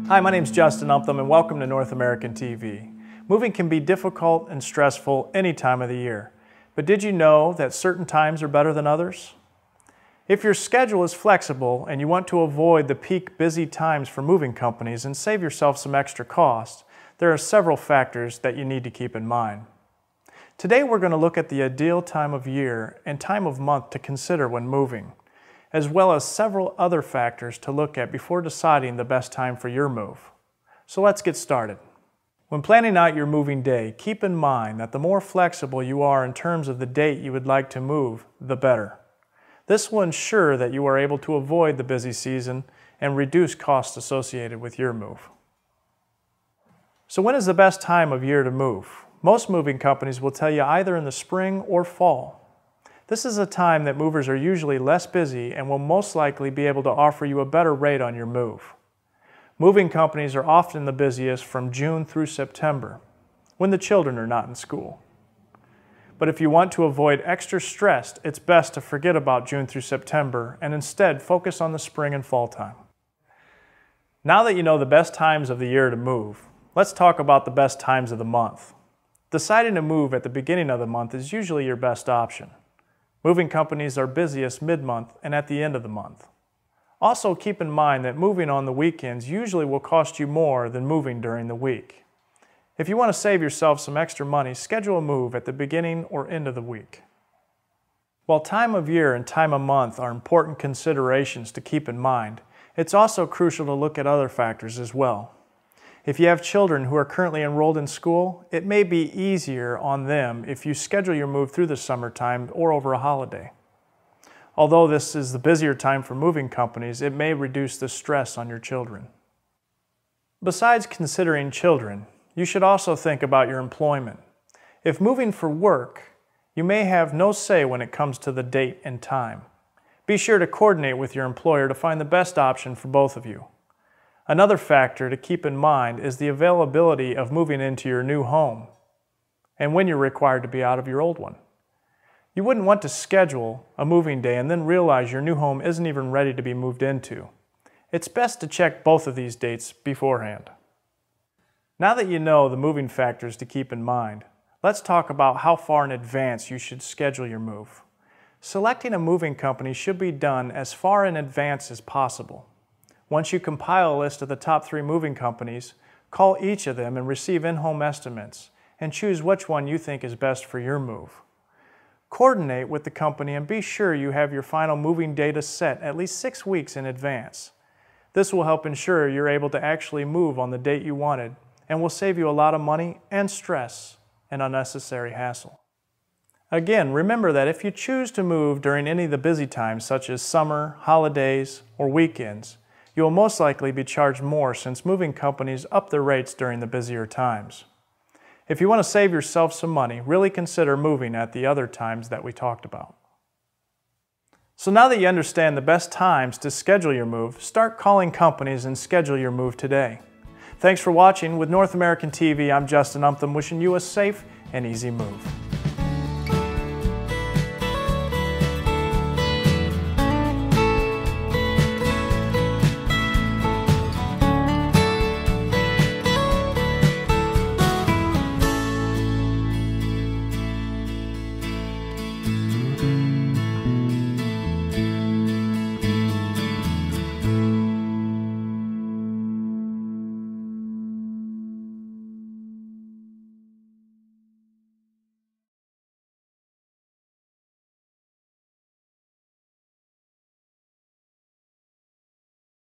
Hi, my name is Justin Umtham and welcome to North American TV. Moving can be difficult and stressful any time of the year, but did you know that certain times are better than others? If your schedule is flexible and you want to avoid the peak busy times for moving companies and save yourself some extra cost, there are several factors that you need to keep in mind. Today we're going to look at the ideal time of year and time of month to consider when moving, as well as several other factors to look at before deciding the best time for your move. So let's get started. When planning out your moving day, keep in mind that the more flexible you are in terms of the date you would like to move, the better. This will ensure that you are able to avoid the busy season and reduce costs associated with your move. So when is the best time of year to move? Most moving companies will tell you either in the spring or fall. This is a time that movers are usually less busy and will most likely be able to offer you a better rate on your move. Moving companies are often the busiest from June through September, when the children are not in school. But if you want to avoid extra stress, it's best to forget about June through September and instead focus on the spring and fall time. Now that you know the best times of the year to move, let's talk about the best times of the month. Deciding to move at the beginning of the month is usually your best option. Moving companies are busiest mid-month and at the end of the month. Also keep in mind that moving on the weekends usually will cost you more than moving during the week. If you want to save yourself some extra money, schedule a move at the beginning or end of the week. While time of year and time of month are important considerations to keep in mind, it's also crucial to look at other factors as well. If you have children who are currently enrolled in school, it may be easier on them if you schedule your move through the summertime or over a holiday. Although this is the busier time for moving companies, it may reduce the stress on your children. Besides considering children, you should also think about your employment. If moving for work, you may have no say when it comes to the date and time. Be sure to coordinate with your employer to find the best option for both of you. Another factor to keep in mind is the availability of moving into your new home and when you're required to be out of your old one. You wouldn't want to schedule a moving day and then realize your new home isn't even ready to be moved into. It's best to check both of these dates beforehand. Now that you know the moving factors to keep in mind, let's talk about how far in advance you should schedule your move. Selecting a moving company should be done as far in advance as possible. Once you compile a list of the top 3 moving companies, call each of them and receive in-home estimates and choose which one you think is best for your move. Coordinate with the company and be sure you have your final moving data set at least 6 weeks in advance. This will help ensure you're able to actually move on the date you wanted and will save you a lot of money and stress and unnecessary hassle. Again, remember that if you choose to move during any of the busy times such as summer, holidays, or weekends, you will most likely be charged more since moving companies up their rates during the busier times. If you want to save yourself some money, really consider moving at the other times that we talked about. So now that you understand the best times to schedule your move, start calling companies and schedule your move today. Thanks for watching. With North American TV, I'm Justin Umtham, wishing you a safe and easy move.